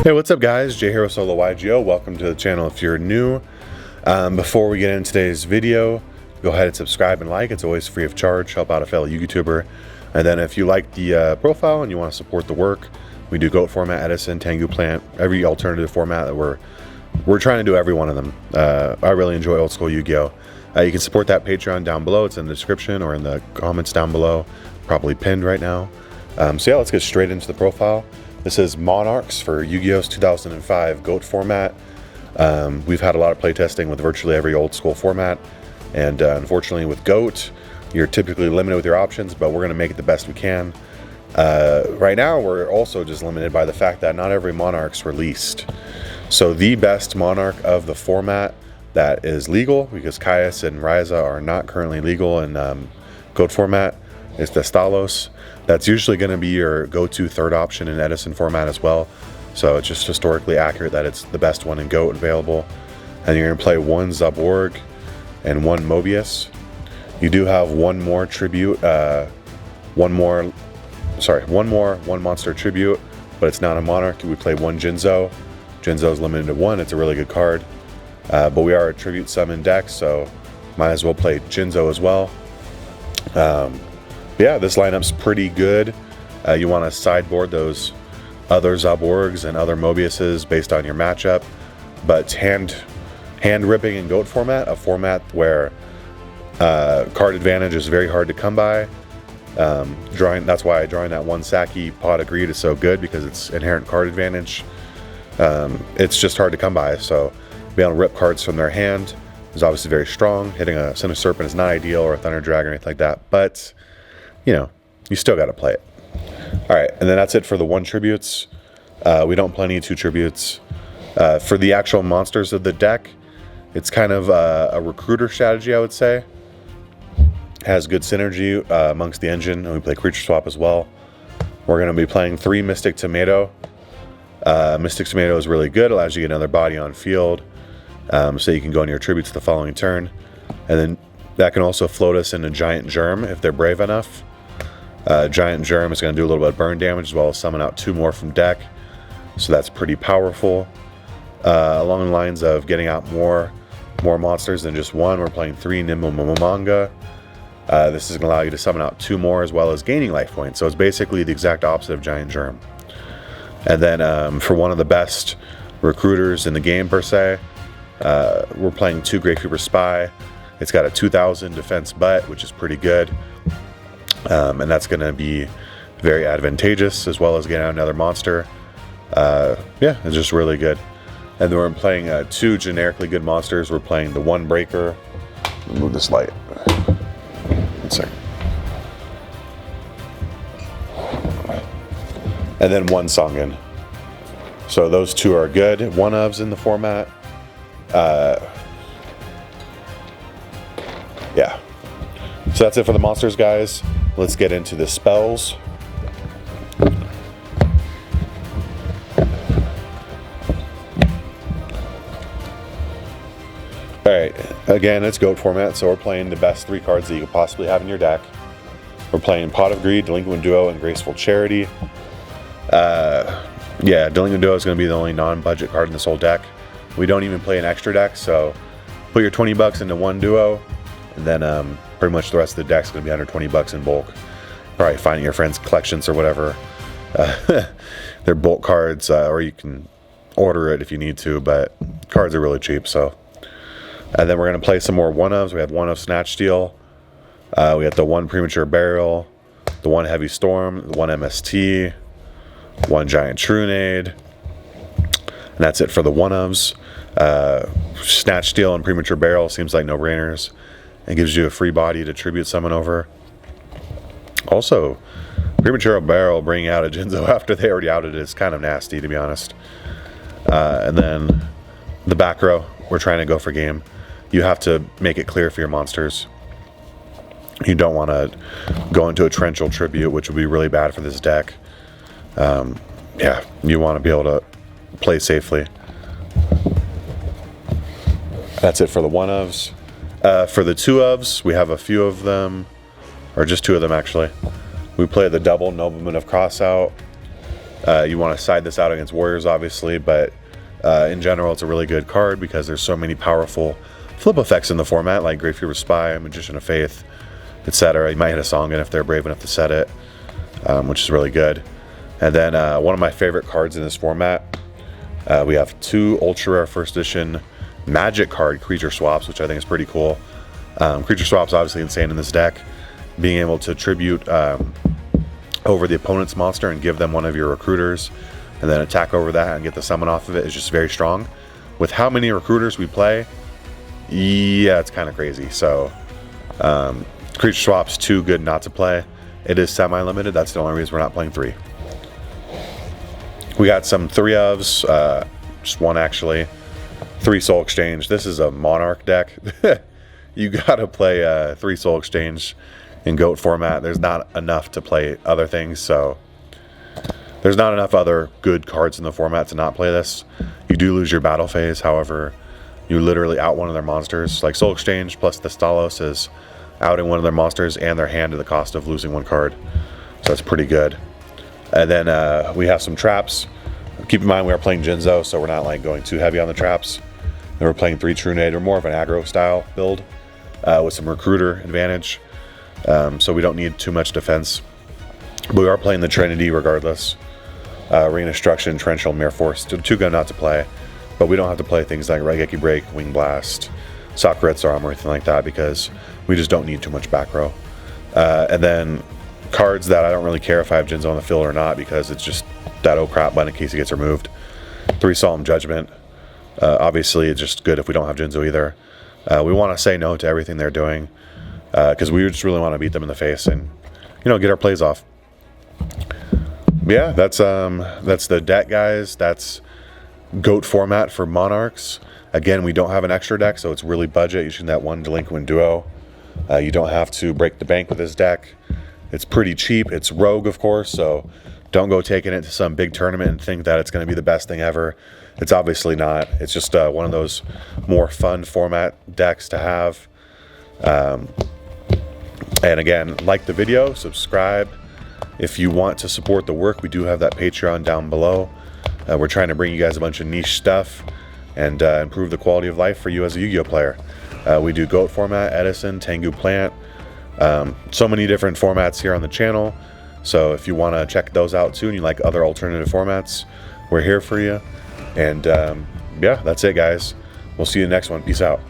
Hey, what's up guys? J Hero Solo YGO. Welcome to the channel if you're new. Before we get into today's video, go ahead and subscribe and like. It's always free of charge. Help out a fellow YouTuber. And then if you like the profile and you want to support the work, we do GOAT format, Edison, Tengu Plant, every alternative format that we're trying to do every one of them. I really enjoy old school Yu-Gi-Oh! You can support that Patreon down below. It's in the description or in the comments down below, probably pinned right now. So yeah, let's get straight into the profile. This is Monarchs for Yu-Gi-Oh's 2005 GOAT format. We've had a lot of playtesting with virtually every old school format, and unfortunately with GOAT, you're typically limited with your options, but we're going to make it the best we can. Right now, we're also just limited by the fact that not every Monarch's released. So the best Monarch of the format that is legal, because Caius and Ryza are not currently legal in GOAT format, is the Stalos. That's usually going to be your go-to third option in Edison format as well. So it's just historically accurate that it's the best one in GOAT available. And you're going to play one Zaborg and one Mobius. You do have one more tribute, one monster tribute, but it's not a Monarch. We play one Jinzo. Jinzo's limited to one. It's a really good card. But we are a tribute summon deck, so might as well play Jinzo as well. Yeah, this lineup's pretty good. You want to sideboard those other Zaborgs and other Mobiuses based on your matchup, but hand ripping in GOAT format, a format where card advantage is very hard to come by. That's why drawing that one Saki Pot of Greed is so good, because it's inherent card advantage. It's just hard to come by, so being able to rip cards from their hand is obviously very strong. Hitting a Cinder Serpent is not ideal, or a Thunder Dragon or anything like that, but you know, you still got to play it. All right, and then that's it for the one tributes. We don't play any two tributes. For the actual monsters of the deck, it's kind of a recruiter strategy, I would say. Has good synergy amongst the engine, and we play creature swap as well. We're going to be playing 3 Mystic Tomato. Mystic Tomato is really good, allows you to get another body on field, so you can go into your tributes the following turn. And then that can also float us into Giant Germ if they're brave enough. Giant Germ is going to do a little bit of burn damage, as well as summon out 2 more from deck, so that's pretty powerful. Along the lines of getting out more monsters than just one, we're playing 3 Nimble Momonga. This is going to allow you to summon out 2 more, as well as gaining life points, so it's basically the exact opposite of Giant Germ. And then for one of the best recruiters in the game per se, we're playing 2 Gravekeeper Spy. It's got a 2000 defense butt, which is pretty good. And that's going to be very advantageous, as well as getting out another monster. Yeah, it's just really good. And then we're playing 2 generically good monsters. We're playing the one Breaker. Let me move this light. 1 second. And then 1 Songen. So those 2 are good. One-ofs in the format. Yeah. So that's it for the monsters, guys. Let's get into the spells. Alright, again, it's GOAT format, so we're playing the best 3 cards that you could possibly have in your deck. We're playing Pot of Greed, Delinquent Duo, and Graceful Charity. Yeah, Delinquent Duo is going to be the only non-budget card in this whole deck. We don't even play an extra deck, so put your 20 bucks into one duo, and then pretty much the rest of the deck's going to be under 20 bucks in bulk. Probably finding your friends' collections or whatever. They're bulk cards, or you can order it if you need to, but cards are really cheap. So, and then we're going to play some more one-ofs. We have one of Snatch Steal. We have the 1 Premature Burial, the 1 Heavy Storm, the 1 MST, 1 Giant Trunade, and that's it for the one-ofs. Snatch Steal and Premature Burial seems like no-brainers. It gives you a free body to tribute summon over. Also, Premature Barrel bringing out a Jinzo after they already outed it is kind of nasty, to be honest. And then the back row, we're trying to go for game. You have to make it clear for your monsters. You don't want to go into a Torrential Tribute, which would be really bad for this deck. Yeah, you want to be able to play safely. That's it for the one-ofs. For the 2-ofs, we have a few of them, or just 2 of them actually. We play the double Nobleman of Crossout. You want to side this out against Warriors, obviously, but in general, it's a really good card because there's so many powerful flip effects in the format, like Great Fever Spy, Magician of Faith, etc. You might hit a Songan if they're brave enough to set it, which is really good. And then one of my favorite cards in this format, we have 2 ultra rare first edition Magic card creature swaps, which I think is pretty cool. Creature swaps obviously insane in this deck. Being able to tribute over the opponent's monster and give them one of your recruiters, and then attack over that and get the summon off of it is just very strong. With how many recruiters we play, yeah, it's kind of crazy. So creature swaps, too good not to play. It is semi-limited. That's the only reason we're not playing 3. We got some 3 ofs, just 1 actually. 3 Soul Exchange. This is a Monarch deck. You gotta play 3 Soul Exchange in GOAT format. There's not enough to play other things, so there's not enough other good cards in the format to not play this. You do lose your battle phase, however, you literally out one of their monsters. Like Soul Exchange plus the Stalos is outing one of their monsters and their hand at the cost of losing 1 card. So that's pretty good. And then we have some traps. Keep in mind we are playing Jinzo, so we're not like going too heavy on the traps. And we're playing 3 True Nade. We're more of an aggro style build with some recruiter advantage. So we don't need too much defense. But we are playing the Trinity regardless. Ring Destruction, Torrential, Mirror Force. Too good not to play. But we don't have to play things like Raigeki Break, Wing Blast, Sakura's Arm, or anything like that because we just don't need too much back row. And then cards that I don't really care if I have Jinzo on the field or not because it's just that oh crap button in case he gets removed. 3 Solemn Judgment. Obviously, it's just good if we don't have Jinzo either. We want to say no to everything they're doing because we just really want to beat them in the face and, you know, get our plays off. Yeah, that's the deck, guys. That's GOAT format for Monarchs. Again, we don't have an extra deck, so it's really budget using that 1 Delinquent Duo. You don't have to break the bank with this deck. It's pretty cheap. It's rogue, of course, so don't go taking it to some big tournament and think that it's going to be the best thing ever. It's obviously not. It's just one of those more fun format decks to have. And again, like the video, subscribe. If you want to support the work, we do have that Patreon down below. We're trying to bring you guys a bunch of niche stuff and improve the quality of life for you as a Yu-Gi-Oh player. We do GOAT format, Edison, Tengu Plant, so many different formats here on the channel. So if you want to check those out too and you like other alternative formats, we're here for you. And yeah, that's it, guys. We'll see you in the next one. Peace out.